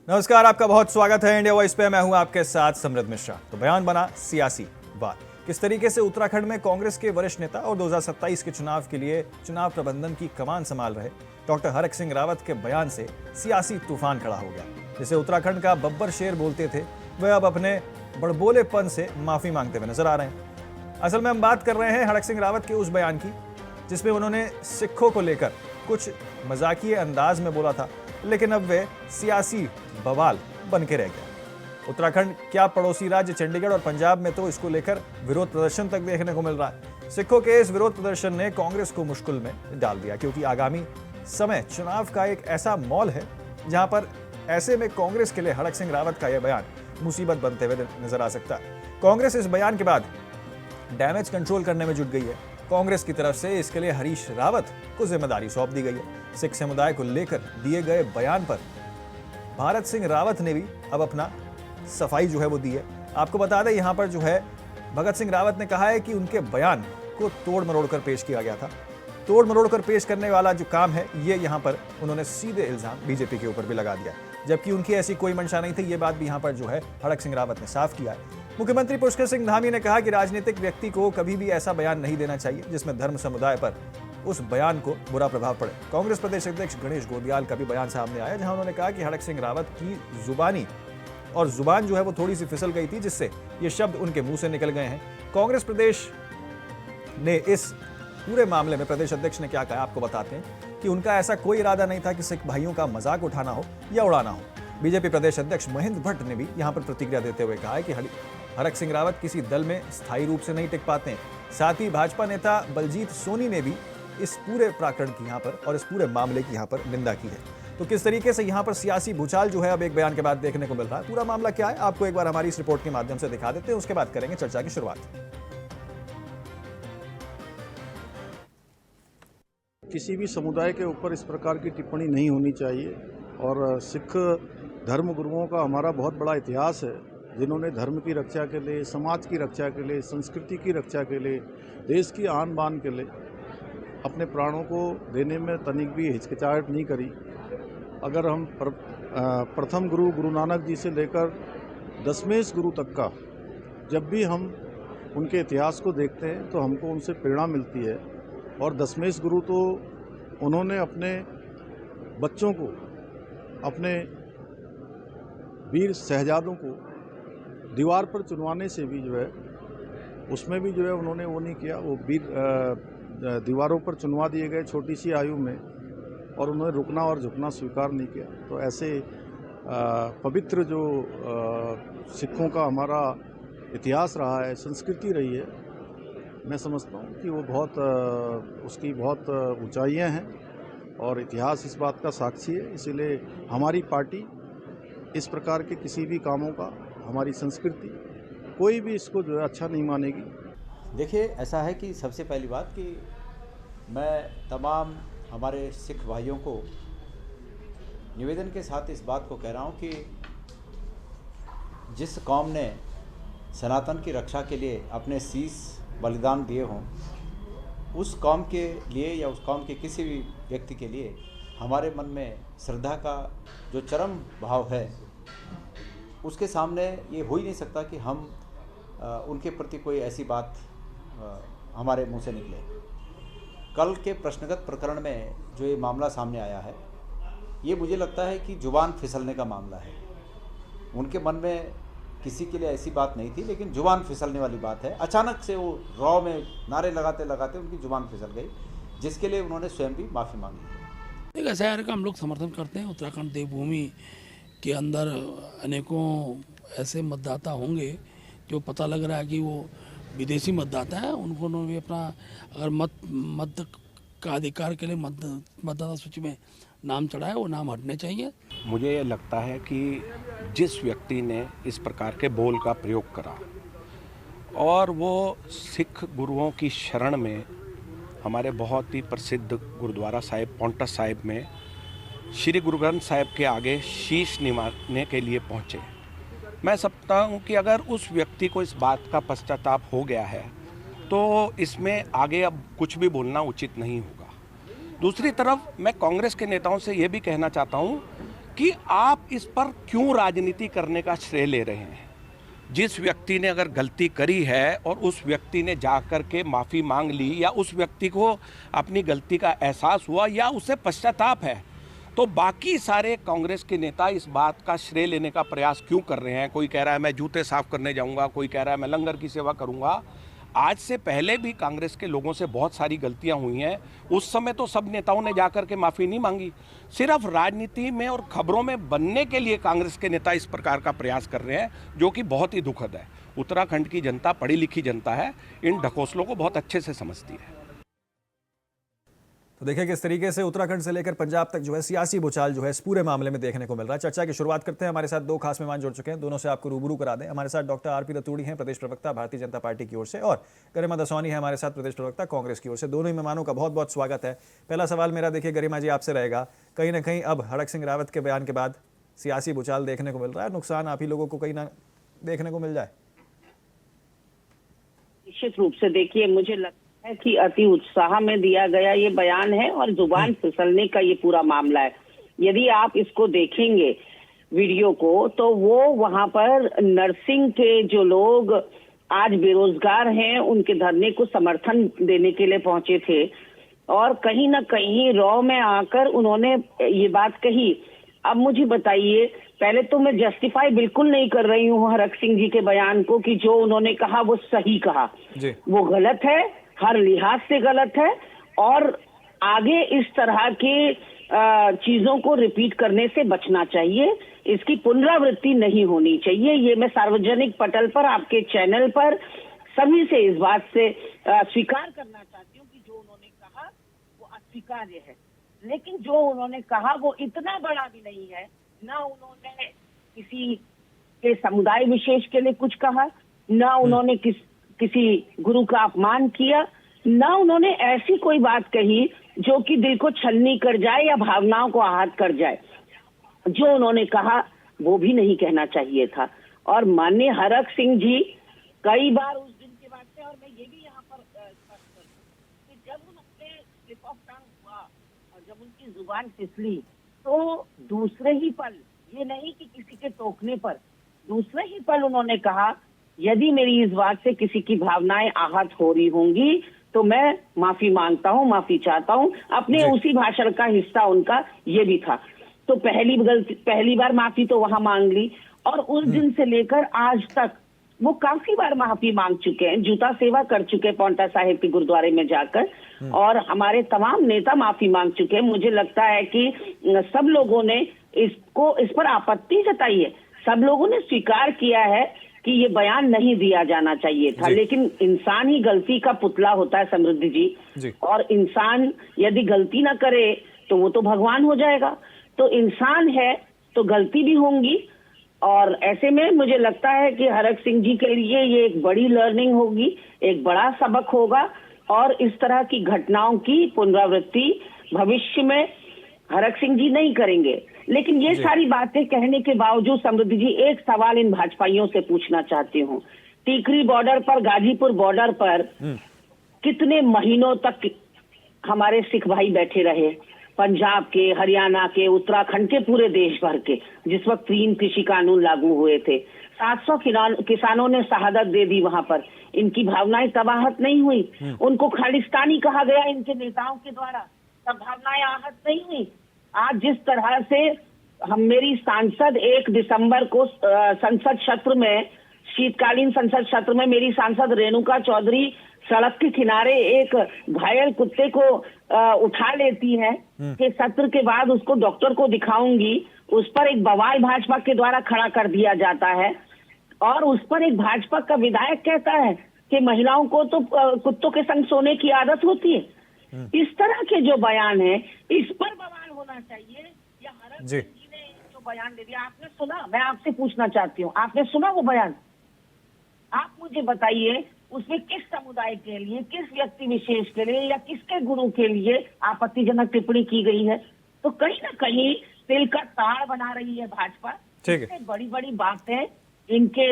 नमस्कार, आपका बहुत स्वागत है इंडिया वॉइस पे। मैं हूं आपके साथ समृद्ध मिश्रा। तो बयान बना सियासी वार। किस तरीके से उत्तराखंड में कांग्रेस के वरिष्ठ नेता और 2027 के चुनाव के लिए चुनाव प्रबंधन की कमान संभाल रहे डॉक्टर हरक सिंह रावत के बयान से सियासी तूफान खड़ा हो गया। जिसे उत्तराखंड का बब्बर शेर बोलते थे, वह अब अपने बड़बोलेपन से माफी मांगते हुए नजर आ रहे हैं। असल में हम बात कर रहे हैं हरक सिंह रावत के उस बयान की जिसमें उन्होंने सिखों को लेकर कुछ मजाकिया अंदाज में बोला था, लेकिन अब वे सियासी बवाल बन के रह गया। उत्तराखंड क्या पड़ोसी राज्य चंडीगढ़ और पंजाब में तो इसको लेकर विरोध प्रदर्शन तक देखने को मिल रहा है। सिखों के इस विरोध प्रदर्शन ने कांग्रेस को मुश्किल में डाल दिया, क्योंकि आगामी समय चुनाव का एक ऐसा मौल है जहां पर ऐसे में कांग्रेस के लिए हरक सिंह रावत का यह बयान मुसीबत बनते हुए नजर आ सकता है। कांग्रेस इस बयान के बाद डैमेज कंट्रोल करने में जुट गई है। कांग्रेस की तरफ से इसके लिए हरीश रावत को जिम्मेदारी सौंप दी गई है। सिख समुदाय को लेकर दिए गए बयान पर भारत सिंह रावत ने भी अब अपना सफाई जो है वो दी है। आपको बता दें, यहां पर जो है भगत सिंह रावत ने कहा है कि उनके बयान को तोड़ मरोड़ कर पेश किया गया था। तोड़ मरोड़ कर पेश करने वाला जो काम है, ये यहां पर उन्होंने सीधे इल्जाम बीजेपी के ऊपर भी लगा दिया, जबकि उनकी ऐसी कोई मंशा नहीं थी। ये बात भी यहां पर जो है हरक सिंह रावत ने साफ किया है। मुख्यमंत्री पुष्कर सिंह धामी ने कहा कि राजनीतिक व्यक्ति को कभी भी ऐसा बयान नहीं देना चाहिए जिसमें धर्म समुदाय पर उस बयान को बुरा प्रभाव पड़े। कांग्रेस प्रदेश अध्यक्ष गणेश गोंदियाल का भी बयान सामने आया, जहां उन्होंने कहा कि हरक सिंह रावत की जुबान जो है वो थोड़ी सी फिसल गई थी, जिससे ये शब्द उनके मुंह से निकल गए हैं। कांग्रेस प्रदेश ने इस पूरे मामले में प्रदेश अध्यक्ष ने क्या कहा आपको बताते हैं कि उनका ऐसा कोई इरादा नहीं था कि सिख भाइयों का मजाक उठाना हो या उड़ाना हो। बीजेपी प्रदेश अध्यक्ष महेंद्र भट्ट ने भी यहां पर प्रतिक्रिया देते हुए कहा है कि हरक सिंह रावत किसी दल में स्थायी रूप से नहीं टिक पाते हैं। साथ ही भाजपा नेता बलजीत सोनी ने भी इस पूरे प्रकरण की यहां पर और इस पूरे मामले की यहां पर निंदा की है। तो किस तरीके से यहां पर सियासी भूचाल जो है अब एक बयान के बाद देखने को मिल रहा है, पूरा मामला क्या है आपको एक बार हमारी इस रिपोर्ट के माध्यम से दिखा देते हैं, उसके बाद करेंगे चर्चा की शुरुआत। किसी भी समुदाय के ऊपर इस प्रकार की टिप्पणी नहीं होनी चाहिए। और सिख धर्म गुरुओं का हमारा बहुत बड़ा इतिहास है, जिन्होंने धर्म की रक्षा के लिए, समाज की रक्षा के लिए, संस्कृति की रक्षा के लिए, देश की आन बान के लिए अपने प्राणों को देने में तनिक भी हिचकिचाहट नहीं करी। अगर हम प्रथम गुरु गुरु नानक जी से लेकर दशमेश गुरु तक का जब भी हम उनके इतिहास को देखते हैं तो हमको उनसे प्रेरणा मिलती है। और दशमेश गुरु तो उन्होंने अपने बच्चों को, अपने वीर शहजादों को दीवार पर चुनवाने से भी जो है, उसमें भी जो है उन्होंने वो नहीं किया। वो वीर दीवारों पर चुनवा दिए गए छोटी सी आयु में, और उन्होंने रुकना और झुकना स्वीकार नहीं किया। तो ऐसे पवित्र जो सिखों का हमारा इतिहास रहा है, संस्कृति रही है, मैं समझता हूँ कि वो उसकी बहुत ऊंचाइयाँ हैं और इतिहास इस बात का साक्षी है। इसीलिए हमारी पार्टी इस प्रकार के किसी भी कामों का, हमारी संस्कृति, कोई भी इसको जो है अच्छा नहीं मानेगी। देखिए, ऐसा है कि सबसे पहली बात कि मैं तमाम हमारे सिख भाइयों को निवेदन के साथ इस बात को कह रहा हूँ कि जिस कौम ने सनातन की रक्षा के लिए अपने शीश बलिदान दिए हों, उस कौम के लिए या उस कौम के किसी भी व्यक्ति के लिए हमारे मन में श्रद्धा का जो चरम भाव है, उसके सामने ये हो ही नहीं सकता कि हम उनके प्रति कोई ऐसी बात हमारे मुंह से निकले। कल के प्रश्नगत प्रकरण में जो ये मामला सामने आया है, ये मुझे लगता है कि जुबान फिसलने का मामला है। उनके मन में किसी के लिए ऐसी बात नहीं थी, लेकिन जुबान फिसलने वाली बात है। अचानक से वो रॉ में नारे लगाते लगाते उनकी जुबान फिसल गई, जिसके लिए उन्होंने स्वयं भी माफ़ी मांगी। एक ऐसा है कि हम लोग समर्थन करते हैं। उत्तराखंड देवभूमि के अंदर अनेकों ऐसे मतदाता होंगे जो पता लग रहा है कि वो विदेशी मतदाता है। उन्होंने भी अपना अगर मत का अधिकार के लिए मतदाता सूची में नाम चढ़ाया, वो नाम हटने चाहिए। मुझे ये लगता है कि जिस व्यक्ति ने इस प्रकार के बोल का प्रयोग करा और वो सिख गुरुओं की शरण में हमारे बहुत ही प्रसिद्ध गुरुद्वारा साहिब पौंटा साहिब में श्री गुरु ग्रंथ साहिब के आगे शीश निभाने के लिए पहुँचे, मैं समझता हूँ कि अगर उस व्यक्ति को इस बात का पश्चाताप हो गया है तो इसमें आगे अब कुछ भी बोलना उचित नहीं होगा। दूसरी तरफ मैं कांग्रेस के नेताओं से ये भी कहना चाहता हूँ कि आप इस पर क्यों राजनीति करने का श्रेय ले रहे हैं। जिस व्यक्ति ने अगर गलती करी है और उस व्यक्ति ने जाकर के माफ़ी मांग ली, या उस व्यक्ति को अपनी गलती का एहसास हुआ, या उसे पश्चाताप है, तो बाकी सारे कांग्रेस के नेता इस बात का श्रेय लेने का प्रयास क्यों कर रहे हैं। कोई कह रहा है मैं जूते साफ करने जाऊंगा, कोई कह रहा है मैं लंगर की सेवा करूंगा। आज से पहले भी कांग्रेस के लोगों से बहुत सारी गलतियां हुई हैं, उस समय तो सब नेताओं ने जाकर के माफ़ी नहीं मांगी। सिर्फ राजनीति में और खबरों में बनने के लिए कांग्रेस के नेता इस प्रकार का प्रयास कर रहे हैं, जो कि बहुत ही दुखद है। उत्तराखंड की जनता पढ़ी लिखी जनता है, इन ढकोसलों को बहुत अच्छे से समझती है। तो देखिए किस तरीके से उत्तराखंड से लेकर पंजाब तक जो है सियासी भूचाल जो है इस पूरे मामले में देखने को मिल रहा है। चर्चा की शुरुआत करते हैं। हमारे साथ दो खास मेहमान जुड़ चुके हैं, दोनों से आपको रूबरू करा दें। हमारे साथ डॉक्टर आरपी रतूड़ी हैं, प्रदेश प्रवक्ता भारतीय जनता पार्टी की ओर से, और गरिमा दसौनी है हमारे साथ, प्रदेश प्रवक्ता कांग्रेस की ओर से। दोनों ही मेहमानों का बहुत बहुत स्वागत है। पहला सवाल मेरा देखिए गरिमा जी आपसे रहेगा, कहीं ना कहीं अब हड़क सिंह रावत के बयान के बाद सियासी भूचाल देखने को मिल रहा है, नुकसान आप ही लोगों को कहीं ना देखने को मिल जाए? निश्चित रूप से देखिए, मुझे लगता है कि अति उत्साह में दिया गया ये बयान है और जुबान फिसलने का ये पूरा मामला है। यदि आप इसको देखेंगे वीडियो को, तो वो वहां पर नर्सिंग के जो लोग आज बेरोजगार हैं उनके धरने को समर्थन देने के लिए पहुंचे थे, और कहीं ना कहीं रॉ में आकर उन्होंने ये बात कही। अब मुझे बताइए, पहले तो मैं जस्टिफाई बिल्कुल नहीं कर रही हूँ हरक सिंह जी के बयान को कि जो उन्होंने कहा वो सही कहा, वो गलत है, हर लिहाज से गलत है, और आगे इस तरह के चीजों को रिपीट करने से बचना चाहिए, इसकी पुनरावृत्ति नहीं होनी चाहिए। ये मैं सार्वजनिक पटल पर, आपके चैनल पर सभी से इस बात से स्वीकार करना चाहती हूँ कि जो उन्होंने कहा वो अस्वीकार्य है। लेकिन जो उन्होंने कहा वो इतना बड़ा भी नहीं है, ना उन्होंने किसी के समुदाय विशेष के लिए कुछ कहा, ना उन्होंने किसी गुरु का अपमान किया, ना उन्होंने ऐसी कोई बात कही जो कि दिल को छलनी कर जाए या भावनाओं को आहत कर जाए। जो उन्होंने कहा वो भी नहीं कहना चाहिए था। और माननीय हरक सिंह जी कई बार उस दिन के बाद से, और मैं ये भी यहाँ पर स्पष्ट कर दूं कि जब उनसे स्लिप ऑफ टंग हुआ और जब उनकी जुबान फिसली, तो दूसरे ही पल, ये नहीं कि किसी के टोकने पर, दूसरे ही पल उन्होंने कहा यदि मेरी इस बात से किसी की भावनाएं आहत हो रही होंगी तो मैं माफी मांगता हूं, माफी चाहता हूं। अपने उसी भाषण का हिस्सा उनका ये भी था। तो पहली बार माफी तो वहां मांग ली, और उस दिन से लेकर आज तक वो काफी बार माफी मांग चुके हैं, जूता सेवा कर चुके हैं पौंटा साहिब के गुरुद्वारे में जाकर, और हमारे तमाम नेता माफी मांग चुके हैं। मुझे लगता है कि सब लोगों ने इस पर आपत्ति जताई है, सब लोगों ने स्वीकार किया है कि ये बयान नहीं दिया जाना चाहिए था। लेकिन इंसान ही गलती का पुतला होता है समृद्धि जी, और इंसान यदि गलती ना करे तो वो तो भगवान हो जाएगा। तो इंसान है तो गलती भी होंगी, और ऐसे में मुझे लगता है कि हरक सिंह जी के लिए ये एक बड़ी लर्निंग होगी, एक बड़ा सबक होगा, और इस तरह की घटनाओं की पुनरावृत्ति भविष्य में हरक सिंह जी नहीं करेंगे। लेकिन ये सारी बातें कहने के बावजूद समृद्धि जी, एक सवाल इन भाजपाइयों से पूछना चाहती हूँ। टीकरी बॉर्डर पर, गाजीपुर बॉर्डर पर कितने महीनों तक हमारे सिख भाई बैठे रहे, पंजाब के, हरियाणा के, उत्तराखंड के, पूरे देश भर के, जिस वक्त 3 कृषि कानून लागू हुए थे, 700 किसानों ने शहादत दे दी वहां पर। इनकी भावनाएं तबाहत नहीं हुई, उनको खालिस्तानी कहा गया इनके नेताओं के द्वारा, तब भावनाएं आहत नहीं हुई। आज जिस तरह से मेरी सांसद 1 दिसंबर को संसद सत्र में, शीतकालीन संसद सत्र में मेरी सांसद रेणुका चौधरी सड़क के किनारे एक घायल कुत्ते को उठा लेती है कि सत्र के बाद उसको डॉक्टर को दिखाऊंगी, उस पर एक बवाल भाजपा के द्वारा खड़ा कर दिया जाता है, और उस पर एक भाजपा का विधायक कहता है कि महिलाओं को तो कुत्तों के संग सोने की आदत होती है। इस तरह के जो बयान है, इस पर बवाल होना चाहिए। या हरक सिंह जी ने जो बयान दे दिया, आपने सुना? मैं आपसे पूछना चाहती हूँ, आपने सुना वो बयान? आप मुझे बताइए उसमें किस समुदाय के लिए, किस व्यक्ति विशेष के लिए, या किसके गुरु के लिए आपत्तिजनक टिप्पणी की गई है? तो कहीं ना कहीं तिल का ताड़ बना रही है भाजपा। इससे बड़ी बड़ी बातें इनके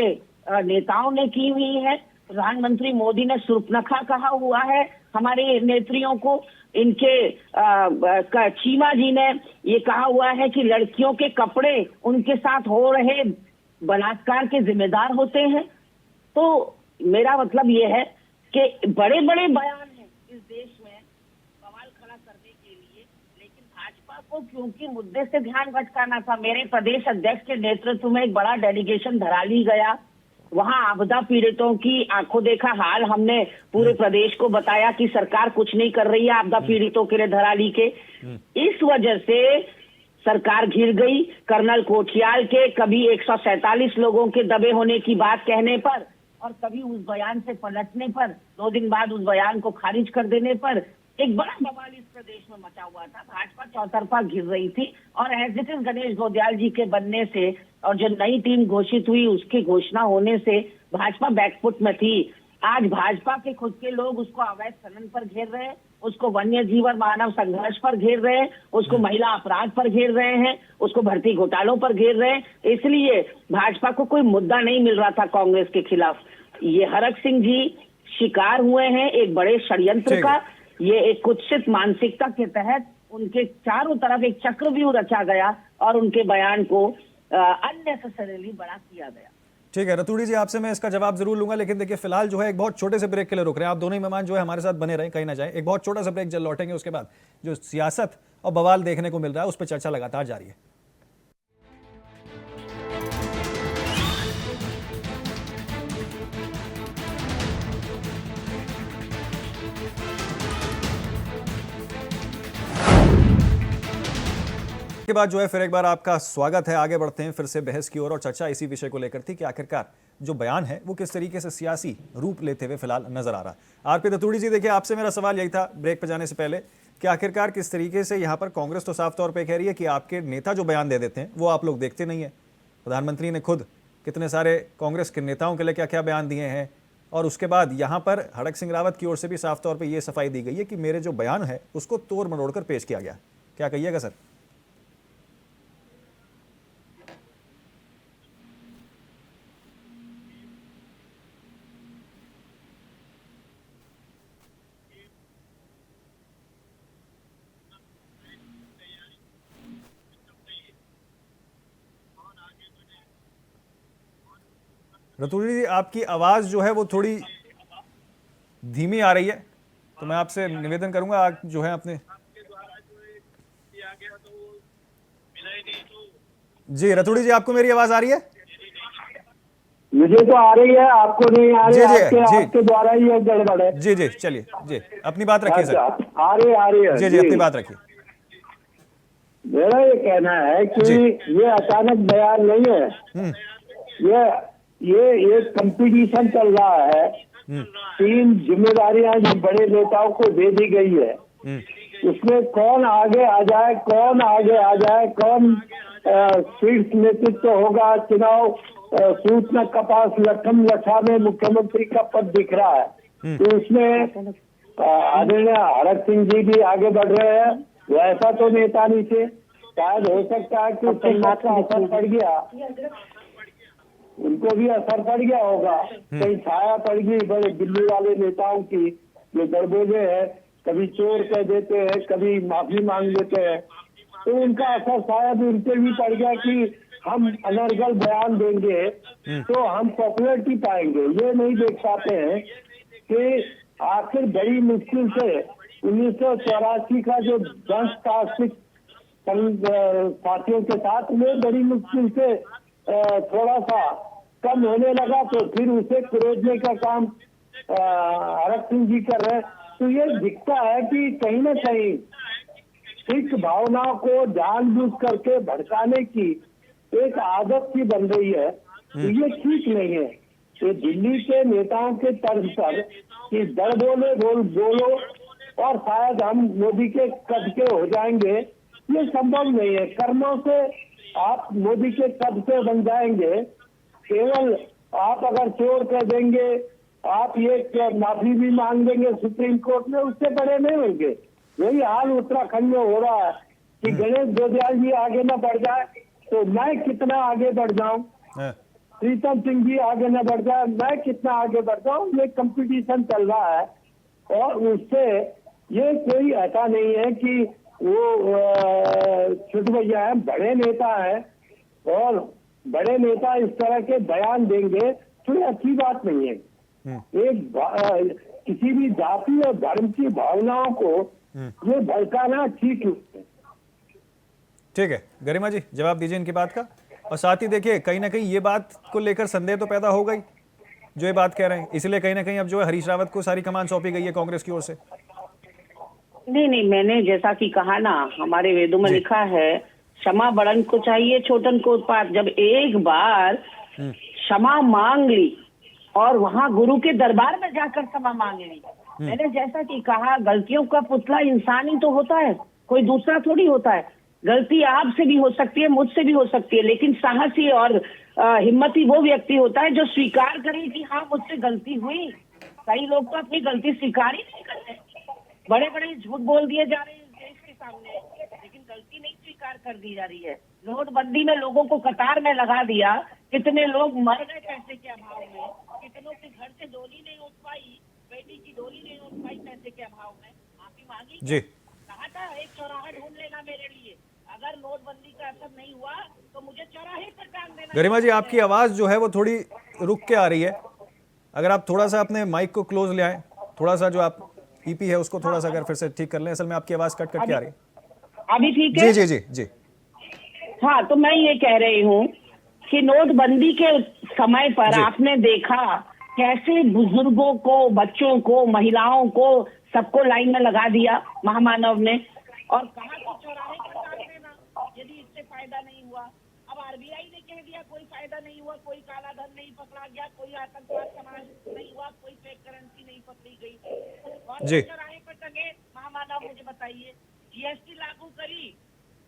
नेताओं ने की हुई है, प्रधानमंत्री मोदी ने सुर्पनखा कहा हुआ है हमारे नेत्रियों को। इनके चीमा जी ने ये कहा हुआ है कि लड़कियों के कपड़े उनके साथ हो रहे बलात्कार के जिम्मेदार होते हैं। तो मेरा मतलब ये है कि बड़े बड़े बयान हैं इस देश में सवाल खड़ा करने के लिए, लेकिन भाजपा को क्योंकि मुद्दे से ध्यान भटकाना था। मेरे प्रदेश अध्यक्ष के नेतृत्व में एक बड़ा डेलीगेशन धराली गया, वहां आपदा पीड़ितों की आंखों देखा हाल हमने पूरे प्रदेश को बताया कि सरकार कुछ नहीं कर रही है आपदा पीड़ितों के लिए धराली के। इस वजह से सरकार घिर गई। कर्नल कोठियाल के कभी 147 लोगों के दबे होने की बात कहने पर और कभी उस बयान से पलटने पर, 2 दिन बाद उस बयान को खारिज कर देने पर एक बड़ा बवाल इस प्रदेश में मचा हुआ था। भाजपा चौतरफा घिर रही थी और as it is Ganesh Gondiyal जी के बनने से और जो नई टीम घोषित हुई उसकी घोषणा होने से भाजपा बैकफुट में थी। आज भाजपा के खुद के लोग उसको अवैध खनन पर घेर रहे हैं, उसको वन्य जीवन मानव संघर्ष पर घेर रहे हैं, उसको महिला अपराध पर घेर रहे हैं, उसको भर्ती घोटालों पर घेर रहे हैं। इसलिए भाजपा को कोई मुद्दा नहीं मिल रहा था कांग्रेस के खिलाफ। ये हरक सिंह जी शिकार हुए हैं एक बड़े षड्यंत्र का। ये एक कुत्सित मानसिकता के तहत उनके चारों तरफ एक चक्रव्यूह रचा गया और उनके बयान को अननेसेसरीली बड़ा किया गया। ठीक है रतूड़ी जी, आपसे मैं इसका जवाब जरूर लूंगा, लेकिन देखिए फिलहाल जो है एक बहुत छोटे से ब्रेक के लिए रुक रहे हैं। आप दोनों ही मेहमान जो है हमारे साथ बने रहें, कहीं ना जाएं। एक बहुत छोटा सा ब्रेक, जल्द लौटेंगे। उसके बाद जो सियासत और बवाल देखने को मिल रहा है उस पर चर्चा लगातार जारी है। के बाद जो है फिर एक बार आपका स्वागत है। आगे बढ़ते हैं फिर से बहस की ओर और चर्चा इसी विषय को लेकर थी कि आखिरकार जो बयान है वो किस तरीके से सियासी रूप लेते हुए फिलहाल नजर आ रहा है। आरपी रतूड़ी जी, देखिए आपसे मेरा सवाल यही था ब्रेक पर जाने से पहले कि आखिरकार किस तरीके से यहाँ पर कांग्रेस तो साफ तौर पर कह रही है कि आपके नेता जो बयान दे देते हैं वो आप लोग देखते नहीं है। प्रधानमंत्री ने खुद कितने सारे कांग्रेस के नेताओं के लिए क्या क्या बयान दिए हैं, और उसके बाद यहाँ पर हड़क सिंह रावत की ओर से भी साफ तौर पर यह सफाई दी गई है कि मेरे जो बयान है उसको तोड़ मरोड़ कर पेश किया गया। क्या कहिएगा सर? रतूड़ी जी, आपकी आवाज जो है वो थोड़ी धीमी आ रही है, तो मैं आपसे निवेदन करूंगा आप जो है अपने जी। रतूड़ी जी, आपको मेरी आवाज आ रही है? मुझे तो आ रही है, आपको नहीं आ रही है। आपके द्वारा ही ये गड़बड़ है। जी जी, चलिए जी, अपनी बात रखिए सर। आ रही है जी जी, अपनी बात रखिए। मेरा ये कहना है कि ये अचानक बयान नहीं है, ये कंपटीशन चल रहा है। 3 जिम्मेदारियां जो बड़े नेताओं को दे दी गई है, उसमें कौन आगे आ जाए, कौन शीर्ष नेतृत्व होगा। चुनाव सूचना कपास लखम लखा में मुख्यमंत्री का पद दिख रहा है, तो उसमें आदरणीय हरक सिंह जी भी आगे बढ़ रहे हैं। वैसा तो नेता नहीं थे, शायद हो सकता है कि संघर्ष का असर पड़ गया, उनको भी असर पड़ गया होगा, कहीं छाया पड़ गई बड़े दिल्ली वाले नेताओं की जो गड़बोले हैं, कभी चोर कह देते हैं, कभी माफी मांग देते हैं, तो उनका असर शायद उनके भी पड़ गया कि हम अनर्गल बयान देंगे तो हम पॉपुलरिटी पाएंगे। ये नहीं देख पाते हैं कि आखिर बड़ी मुश्किल से 1984 का जो दंश था सिख साथियों के साथ में बड़ी मुश्किल से थोड़ा सा कम होने लगा, तो फिर उसे कुरेदने का काम हरक सिंह जी कर रहे हैं। तो ये दिखता है कि कहीं ना कहीं सिख भावनाओं को जानबूझ करके भड़काने की एक आदत सी बन रही है, तो ये ठीक नहीं है। ये दिल्ली के नेताओं के तर्ज पर कि डर बोलो और शायद हम मोदी के कद के हो जाएंगे, ये संभव नहीं है। कर्मों से आप मोदी के कद के बन जाएंगे। केवल आप अगर चोर कह देंगे, आप ये माफी भी मांग देंगे सुप्रीम कोर्ट में, उससे बड़े नहीं होंगे। वही हाल उत्तराखंड में हो रहा है कि गणेश गोंदियाल जी आगे न बढ़ जाए तो मैं कितना आगे बढ़ जाऊं। प्रीतम सिंह जी आगे न बढ़ जाए, मैं कितना आगे बढ़ जाऊं, ये कंपटीशन चल रहा है। और उससे ये कोई ऐसा नहीं है कि वो छोटे भैया है, बड़े नेता है, और बड़े नेता इस तरह के बयान देंगे तो ये अच्छी बात नहीं है। किसी भी जाति और धर्म की भावनाओं को ये भड़काना ठीक नहीं। ठीक है गरिमा जी, जवाब दीजिए इनकी बात का। और साथ ही देखिए, कहीं ना कहीं ये बात को लेकर संदेह तो पैदा हो गई जो ये बात कह रहे हैं, इसलिए कहीं ना कहीं अब जो है हरीश रावत को सारी कमान सौंपी गई है कांग्रेस की ओर से। नहीं, मैंने जैसा कि कहा ना, हमारे वेदों में लिखा है क्षमा बड़न को चाहिए छोटन को उत्पात। जब एक बार क्षमा मांग ली और वहां गुरु के दरबार में जाकर क्षमा मांग ली, मैंने जैसा कि कहा, गलतियों का पुतला इंसान ही तो होता है, कोई दूसरा थोड़ी होता है। गलती आपसे भी हो सकती है, मुझसे भी हो सकती है, लेकिन साहसी और हिम्मती वो व्यक्ति होता है जो स्वीकार करे कि हाँ मुझसे गलती हुई। कई लोग तो अपनी गलती स्वीकार ही नहीं करते, बड़े बड़े झूठ बोल दिए जा रहे हैं इस देश के सामने, लेकिन गलती नहीं स्वीकार कर दी जा रही है। नोटबंदी में लोगों को कतार में लगा दिया, कितने लोग मर गए पैसे के अभाव में, कितनों के घर से डोली नहीं उठ पाई, बेटी की डोली नहीं उठ पाई पैसे के अभाव में। माफी मांगी जी, कहा था एक चौराहा ढूंढ लेना मेरे लिए, अगर नोटबंदी का असर नहीं हुआ तो मुझे चौराहे पर टांग देना। गरिमा जी, आपकी आवाज जो है वो थोड़ी रुक के आ रही है, अगर आप थोड़ा सा अपने माइक को क्लोज ले आए, थोड़ा सा जो आप ईपी है उसको थोड़ा सा अगर फिर से ठीक कर लें, असल में आपकी आवाज कट कट के आ रही है। अभी ठीक है? जी जी जी जी। हाँ, तो मैं ये कह रही हूँ कि नोटबंदी के समय पर आपने देखा कैसे बुजुर्गों को, बच्चों को, महिलाओं को, सबको लाइन में लगा दिया महामानव ने, और कहा कि चौराहे पर टांग देना यदि इससे फायदा नहीं हुआ। अब आरबीआई ने कह दिया कोई फायदा नहीं हुआ, कोई काला धन नहीं पकड़ा गया, कोई आतंकवाद समाज नहीं हुआ, कोई फेक करेंसी नहीं पकड़ी गई, और चौराहे पर टंगे महामानव। मुझे बताइए, जीएसटी लागू करी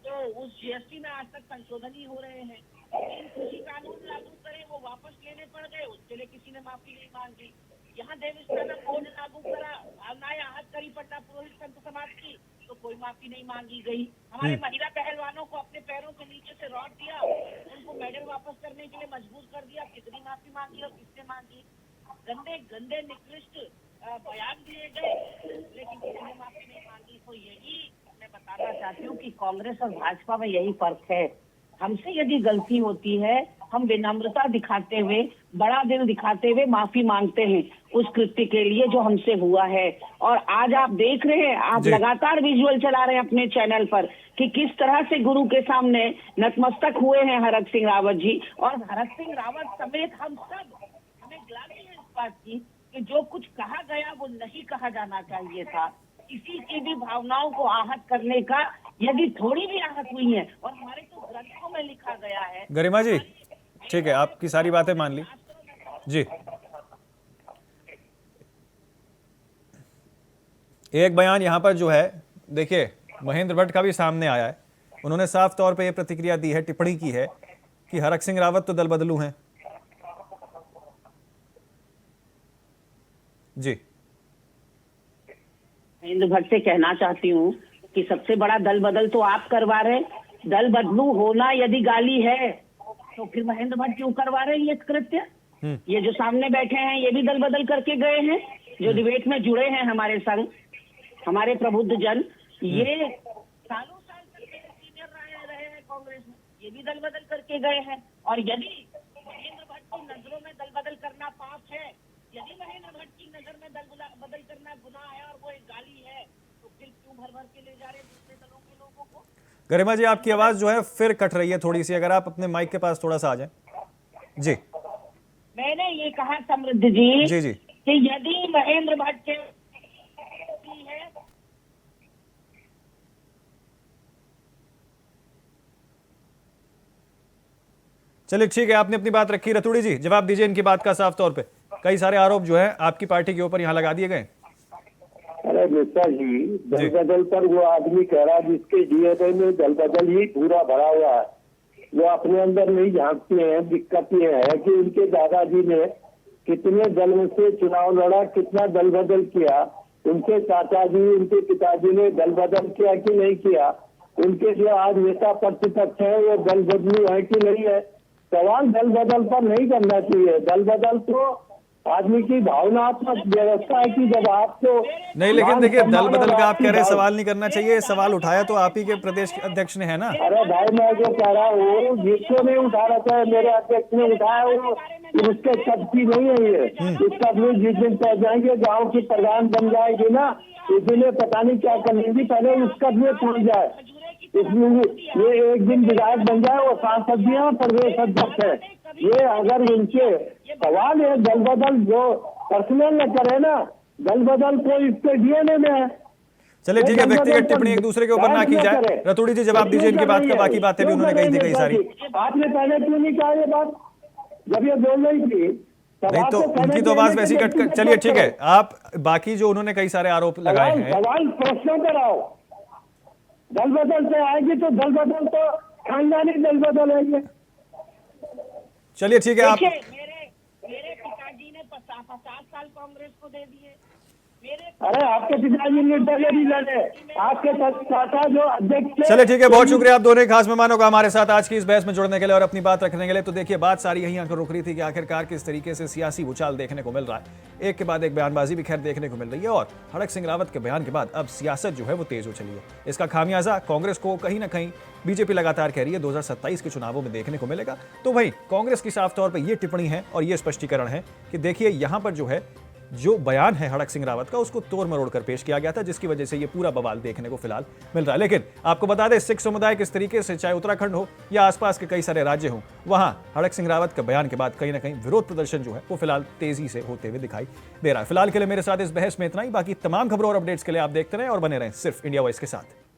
तो उस जीएसटी में आज तक संशोधन ही हो रहे हैं। कृषि कानून लागू करे, वो वापस लेने पड़ गए, उसके लिए किसी ने माफी नहीं मांगी। यहाँ देवस्थानम बोर्ड लागू करा, भावनाएं आहत करी पटना पुरोहित संत समाज की, तो कोई माफी नहीं मांगी गई। हमारे महिला पहलवानों को अपने पैरों के नीचे से रॉड दिया, उनको मेडल वापस करने के लिए मजबूर कर दिया, कितनी माफी मांगी और किसने मांगी? गंदे गंदे निकृष्ट बयान दिए गए, लेकिन किसी ने माफी नहीं मांगी। तो यही मैं बताना चाहती हूँ कि कांग्रेस और भाजपा में यही फर्क है। हमसे यदि गलती होती है, हम विनम्रता दिखाते हुए, बड़ा दिल दिखाते हुए माफी मांगते हैं उस कृत्य के लिए जो हमसे हुआ है। और आज आप देख रहे हैं, आप लगातार विजुअल चला रहे हैं अपने चैनल पर कि किस तरह से गुरु के सामने नतमस्तक हुए हैं हरक सिंह रावत जी। और हरक सिंह रावत समेत हम सब, हमें ग्लानि है इस बात की कि जो कुछ कहा गया वो नहीं कहा जाना चाहिए था। किसी की भी भावनाओं को आहत करने का यदि थोड़ी भी आहत हुई है, और हमारे तो ग्रंथों में लिखा गया है। गरिमा जी, ठीक है, आपकी सारी बातें मान ली जी। एक बयान यहां पर जो है, देखिए महेंद्र भट्ट का भी सामने आया है, उन्होंने साफ तौर पे ये प्रतिक्रिया दी है, टिप्पणी की है कि हरक सिंह रावत तो दल बदलू हैं। जी, महेंद्र भट्ट से कहना चाहती हूँ कि सबसे बड़ा दल बदल तो आप करवा रहे। दल बदलू होना यदि गाली है तो फिर महेंद्र भट्ट क्यों करवा रहे हैं ये कृत्य? ये जो सामने बैठे हैं ये भी दल बदल करके गए हैं, जो डिबेट में जुड़े हैं हमारे संग, हमारे प्रबुद्ध जन, ये सालों साल तक मेरे सीनियर रहे हैं कांग्रेस में, ये भी दल बदल करके गए हैं। और यदि महेंद्र भट्ट की नजरों में दल बदल करना पाप है, यदि महेंद्र भट्ट की नजर में दल बदल करना गुनाह है और वो एक गाली है, तो फिर क्यों भर भर के ले जा रहे हैं दूसरे दलों के लोगों को? गरिमा जी, आपकी आवाज जो है फिर कट रही है थोड़ी सी, अगर आप अपने माइक के पास थोड़ा सा आ जाएं। जी, मैंने ये कहा समृद्ध जी, जी जी, कि यदि महेंद्र भट्ट के है, चलिए ठीक है, आपने अपनी बात रखी। रतूड़ी जी, जवाब दीजिए इनकी बात का साफ तौर पे। कई सारे आरोप जो है आपकी पार्टी के ऊपर यहाँ लगा दिए गए। अरे मिश्रा जी, दल बदल पर वो आदमी कह रहा है जिसके डीएनए में दल बदल ही पूरा भरा हुआ है, वो अपने अंदर नहीं झांकते हैं। दिक्कत ये है कि उनके दादाजी ने कितने दलों से चुनाव लड़ा, कितना दल बदल किया, उनके चाचा जी, उनके पिताजी ने दल बदल किया कि नहीं किया, उनके जो आज नेता प्रतिपक्ष है वो दल बदलू है कि नहीं है, सवाल दल बदल पर नहीं करना चाहिए। दल बदल तो आदमी की भावनात्मक व्यवस्था है कि जब आपको नहीं, लेकिन मान देखिए दल सम्मान बदल और का आप आपकी कह रहे हैं भाव- सवाल नहीं करना चाहिए, सवाल उठाया तो आप ही के प्रदेश अध्यक्ष ने है ना। अरे भाई मैं जो कह रहा हूँ जिसको नहीं उठा रखा है, मेरे अध्यक्ष ने उठाया, वो उसके कद की नहीं है ये। इस कद में जिस दिन पहुंच जाएंगे, गाँव की प्रधान बन जाएगी ना, उस दिन ये पता नहीं क्या कर लेंगी, पहले उस कद में पहुंच जाए। इसलिए ये एक दिन विधायक बन जाए, वो सांसद भी है, प्रदेश अध्यक्ष है। ये अगर इनके सवाल है दल बदल जो पर्सनल न करे ना, दल बदल को इसके डीएनए में है। चलिए ठीक है, व्यक्तिगत टिप्पणी एक दूसरे के ऊपर ना की जाए। रतूड़ी जी जवाब दीजिए इनकी बात का, बाकी बातें भी उन्होंने कही थी कई सारी। आपने पहले क्यों नहीं कहा ये बात जब ये बोल रही थी? नहीं तो उनकी तो आवाज वैसी कट कर, चलिए ठीक है, आप बाकी जो उन्होंने कई सारे आरोप लगाए हैं। सवाल प्रश्नों पर आओ। दल बदल से आएगी तो दल बदल तो खानदानी दल बदल है ये। चलिए ठीक है, आप मेरे पिताजी ने 50 साल कांग्रेस को दे दिए। अरे आपके पिताजी ने डरे भी लड़े, आपके चाचा जो अध्यक्ष थे। चलिए ठीक है, बहुत शुक्रिया आप दोनों खास मेहमानों का हमारे साथ आज की इस बहस में जुड़ने के लिए और अपनी बात रखने के लिए। तो देखिए बात सारी यहीं आकर रुक रही थी कि आखिरकार किस तरीके से सियासी उछाल देखने को मिल रहा है। एक के बाद एक बयानबाजी भी खैर देखने को मिल रही है और हड़क सिंह रावत के बयान के बाद अब सियासत जो है वो तेज हो चली है। इसका खामियाजा कांग्रेस को कहीं ना कहीं बीजेपी लगातार कह रही है 2027 के चुनावों में देखने को मिलेगा। तो वहीं कांग्रेस की साफ तौर पर यह टिप्पणी है और यह स्पष्टीकरण है कि देखिए यहां पर जो है जो बयान है हड़क सिंह रावत का उसको तोड़ मरोड़ कर पेश किया गया था, जिसकी वजह से ये पूरा बवाल देखने को फिलहाल मिल रहा है। लेकिन आपको बता दें सिख समुदाय किस तरीके से चाहे उत्तराखंड हो या आसपास के कई सारे राज्य हों, वहां हड़क सिंह रावत के बयान के बाद कहीं ना कहीं विरोध प्रदर्शन जो है वो फिलहाल तेजी से होते हुए दिखाई दे रहा है। फिलहाल के लिए मेरे साथ इस बहस में इतना ही। बाकी तमाम खबरों और अपडेट्स के लिए आप देखते रहें और बने रहें सिर्फ इंडिया वॉइस के साथ।